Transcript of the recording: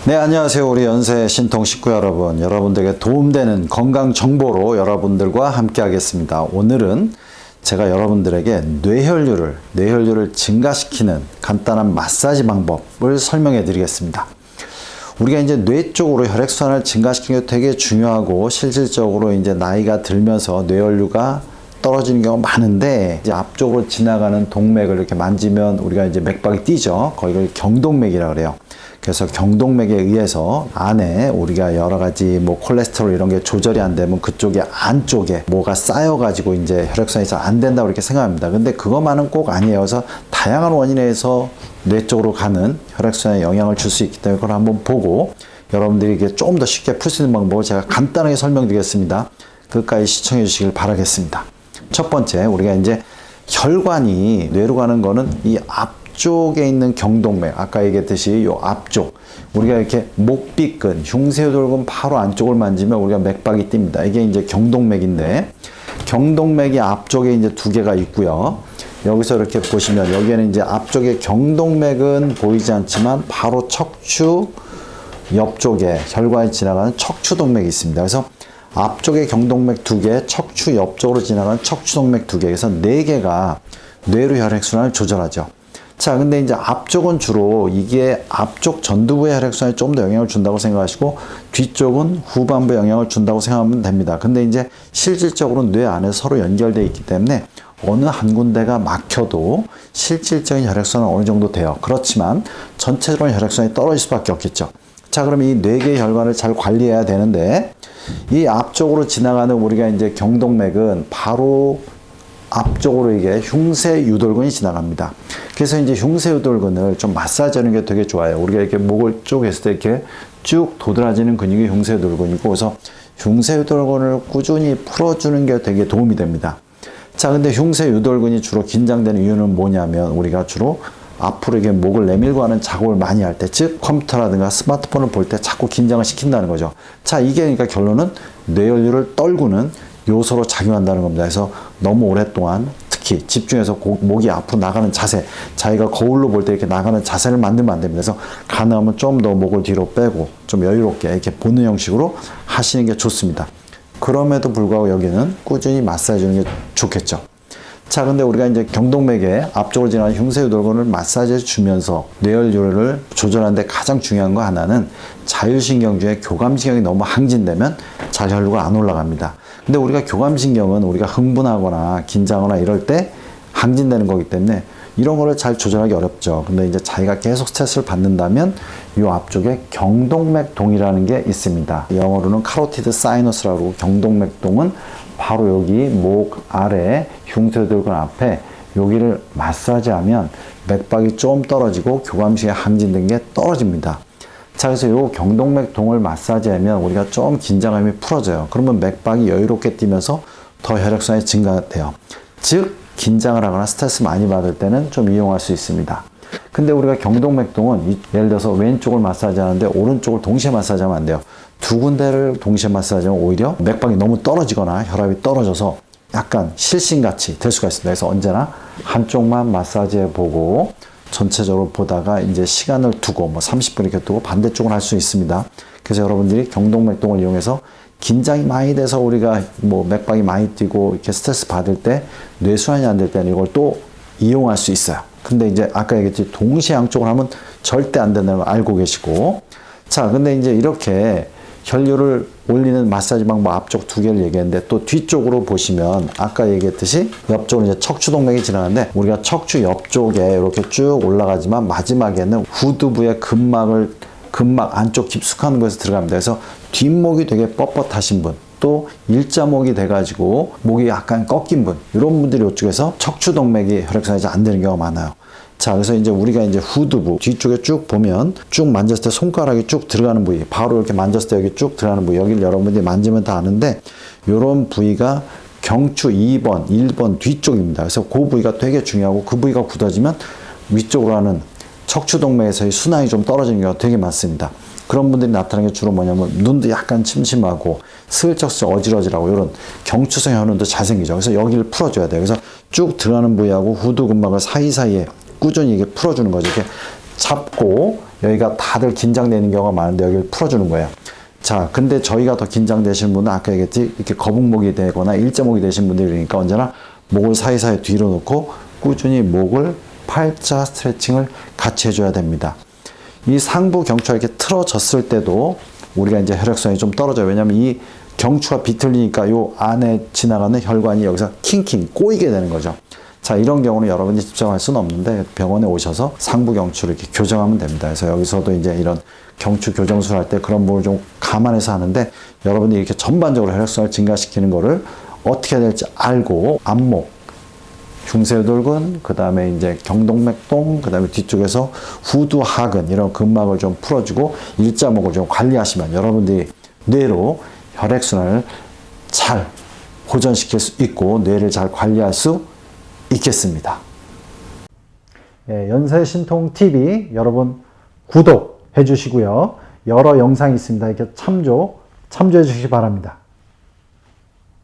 네, 안녕하세요. 우리 연세 신통 식구 여러분. 여러분들에게 도움되는 건강 정보로 여러분들과 함께 하겠습니다. 오늘은 제가 여러분들에게 뇌혈류를 증가시키는 간단한 마사지 방법을 설명해 드리겠습니다. 우리가 이제 뇌 쪽으로 혈액순환을 증가시키는 게 되게 중요하고, 실질적으로 이제 나이가 들면서 뇌혈류가 떨어지는 경우가 많은데, 이제 앞쪽으로 지나가는 동맥을 이렇게 만지면 우리가 이제 맥박이 뛰죠. 거기를 경동맥이라고 그래요. 그래서 경동맥에 의해서 안에 우리가 여러 가지 콜레스테롤 이런 게 조절이 안 되면 그쪽에 안쪽에 뭐가 쌓여가지고 이제 혈액순환이 잘 안 된다고 이렇게 생각합니다. 근데 그것만은 꼭 아니에요. 그래서 다양한 원인에서 뇌 쪽으로 가는 혈액순환에 영향을 줄 수 있기 때문에 그걸 한번 보고 여러분들이 이게 좀 더 쉽게 풀 수 있는 방법을 제가 간단하게 설명드리겠습니다. 끝까지 시청해 주시길 바라겠습니다. 첫 번째, 우리가 이제 혈관이 뇌로 가는 거는 이 앞쪽에 있는 경동맥, 아까 얘기했듯이 이 앞쪽, 우리가 이렇게 목비근, 흉쇄유돌근 바로 안쪽을 만지면 우리가 맥박이 뜁니다. 이게 이제 경동맥인데, 경동맥이 앞쪽에 이제 두 개가 있고요. 여기서 이렇게 보시면 여기에는 이제 앞쪽에 경동맥은 보이지 않지만 바로 척추 옆쪽에 혈관이 지나가는 척추동맥이 있습니다. 그래서 앞쪽에 경동맥 두 개, 척추 옆쪽으로 지나가는 척추동맥 두 개, 그래서 네 개가 뇌로 혈액순환을 조절하죠. 자, 근데 이제 앞쪽은 주로 이게 앞쪽 전두부의 혈액순환에 좀 더 영향을 준다고 생각하시고, 뒤쪽은 후반부에 영향을 준다고 생각하면 됩니다. 근데 이제 실질적으로 뇌 안에 서로 연결되어 있기 때문에 어느 한 군데가 막혀도 실질적인 혈액순환은 어느 정도 돼요. 그렇지만 전체적으로 혈액순환이 떨어질 수밖에 없겠죠. 자, 그럼 이 네 개의 혈관을 잘 관리해야 되는데, 이 앞쪽으로 지나가는 우리가 이제 경동맥은 바로 앞쪽으로 이게 흉쇄유돌근이 지나갑니다. 그래서 이제 흉쇄유돌근을 좀 마사지 하는 게 되게 좋아요. 우리가 이렇게 목을 쭉 했을 때 이렇게 쭉 도드라지는 근육이 흉쇄유돌근이고, 그래서 흉쇄유돌근을 꾸준히 풀어주는 게 되게 도움이 됩니다. 자, 근데 흉쇄유돌근이 주로 긴장되는 이유는 뭐냐면, 우리가 주로 앞으로 이게 목을 내밀고 하는 작업을 많이 할 때, 즉 컴퓨터라든가 스마트폰을 볼 때 자꾸 긴장을 시킨다는 거죠. 자, 이게 그러니까 결론은 뇌혈류를 떨구는 요소로 작용한다는 겁니다. 그래서 너무 오랫동안 특히 집중해서 목이 앞으로 나가는 자세, 자기가 거울로 볼 때 이렇게 나가는 자세를 만들면 안 됩니다. 그래서 가능하면 좀 더 목을 뒤로 빼고 좀 여유롭게 이렇게 보는 형식으로 하시는 게 좋습니다. 그럼에도 불구하고 여기는 꾸준히 마사지 주는 게 좋겠죠. 자, 근데 우리가 이제 경동맥의 앞쪽으로 지나가는 흉쇄유돌근을 마사지해 주면서 뇌혈류를 조절하는데 가장 중요한 거 하나는, 자율신경 중에 교감신경이 너무 항진되면 잘 혈류가 안 올라갑니다. 근데 우리가 교감신경은 우리가 흥분하거나 긴장하거나 이럴 때 항진되는 거기 때문에 이런 거를 잘 조절하기 어렵죠. 근데 이제 자기가 계속 스트레스를 받는다면 이 앞쪽에 경동맥동이라는 게 있습니다. 영어로는 카로티드 사이너스라고 하고, 경동맥동은 바로 여기 목 아래 흉쇄유돌근 앞에 여기를 마사지하면 맥박이 좀 떨어지고 교감신경이 항진된 게 떨어집니다. 자, 그래서 이 경동맥동을 마사지하면 우리가 좀 긴장감이 풀어져요. 그러면 맥박이 여유롭게 뛰면서 더 혈액순환이 증가돼요. 즉 긴장을 하거나 스트레스 많이 받을 때는 좀 이용할 수 있습니다. 근데 우리가 경동맥동은 예를 들어서 왼쪽을 마사지하는데 오른쪽을 동시에 마사지하면 안 돼요. 두 군데를 동시에 마사지하면 오히려 맥박이 너무 떨어지거나 혈압이 떨어져서 약간 실신같이 될 수가 있습니다. 그래서 언제나 한쪽만 마사지해 보고 전체적으로 보다가 이제 시간을 두고 30분 이렇게 두고 반대쪽을 할 수 있습니다. 그래서 여러분들이 경동맥동을 이용해서 긴장이 많이 돼서 우리가 맥박이 많이 뛰고 이렇게 스트레스 받을 때 뇌순환이 안 될 때는 이걸 또 이용할 수 있어요. 근데 이제 아까 얘기했듯이 동시에 양쪽을 하면 절대 안 된다는 걸 알고 계시고, 자, 근데 이제 이렇게 혈류를 올리는 마사지 방법 앞쪽 두 개를 얘기했는데, 또 뒤쪽으로 보시면 아까 얘기했듯이 옆쪽으로 이제 척추동맥이 지나가는데, 우리가 척추 옆쪽에 이렇게 쭉 올라가지만 마지막에는 후두부의 근막 안쪽 깊숙한 곳에서 들어갑니다. 그래서 뒷목이 되게 뻣뻣하신 분, 또 일자목이 돼가지고 목이 약간 꺾인 분, 이런 분들이 이쪽에서 척추동맥이 혈액순환이 안 되는 경우가 많아요. 자, 그래서 이제 우리가 이제 후두부 뒤쪽에 쭉 보면 쭉 만졌을 때 손가락이 쭉 들어가는 부위, 바로 이렇게 만졌을 때 여기 쭉 들어가는 부위, 여기를 여러분들이 만지면 다 아는데, 이런 부위가 경추 2번, 1번 뒤쪽입니다. 그래서 그 부위가 되게 중요하고, 그 부위가 굳어지면 위쪽으로 하는 척추동맥에서의 순환이 좀 떨어지는 경우가 되게 많습니다. 그런 분들이 나타나는 게 주로 뭐냐면, 눈도 약간 침침하고 슬쩍슬쩍 어지러지라고 이런 경추성 현상도 잘 생기죠. 그래서 여기를 풀어줘야 돼요. 그래서 쭉 들어가는 부위하고 후두근막을 사이사이에 꾸준히 이게 풀어주는 거죠. 이렇게 잡고 여기가 다들 긴장되는 경우가 많은데 여기를 풀어주는 거예요. 자, 근데 저희가 더 긴장되신 분은 아까 얘기했지, 이렇게 거북목이 되거나 일자목이 되신 분들이 그러니까 언제나 목을 사이사이 뒤로 놓고 꾸준히 목을 팔자 스트레칭을 같이 해줘야 됩니다. 이 상부 경추가 이렇게 틀어졌을 때도 우리가 이제 혈액순환이 좀 떨어져요. 왜냐하면 이 경추가 비틀리니까 요 안에 지나가는 혈관이 여기서 킹킹 꼬이게 되는 거죠. 자, 이런 경우는 여러분이 집중할 수는 없는데 병원에 오셔서 상부 경추를 이렇게 교정하면 됩니다. 그래서 여기서도 이제 이런 경추 교정술 할 때 그런 부분을 좀 감안해서 하는데 여러분이 이렇게 전반적으로 혈액순환을 증가시키는 거를 어떻게 해야 될지 알고 안목, 중쇄돌근, 그 다음에 이제 경동맥동, 그 다음에 뒤쪽에서 후두하근 이런 근막을 좀 풀어주고 일자목을 좀 관리하시면 여러분들이 뇌로 혈액순환을 잘 호전시킬 수 있고 뇌를 잘 관리할 수 있겠습니다. 예, 연세신통TV 여러분 구독해 주시고요. 여러 영상이 있습니다. 이렇게 참조해 주시기 바랍니다.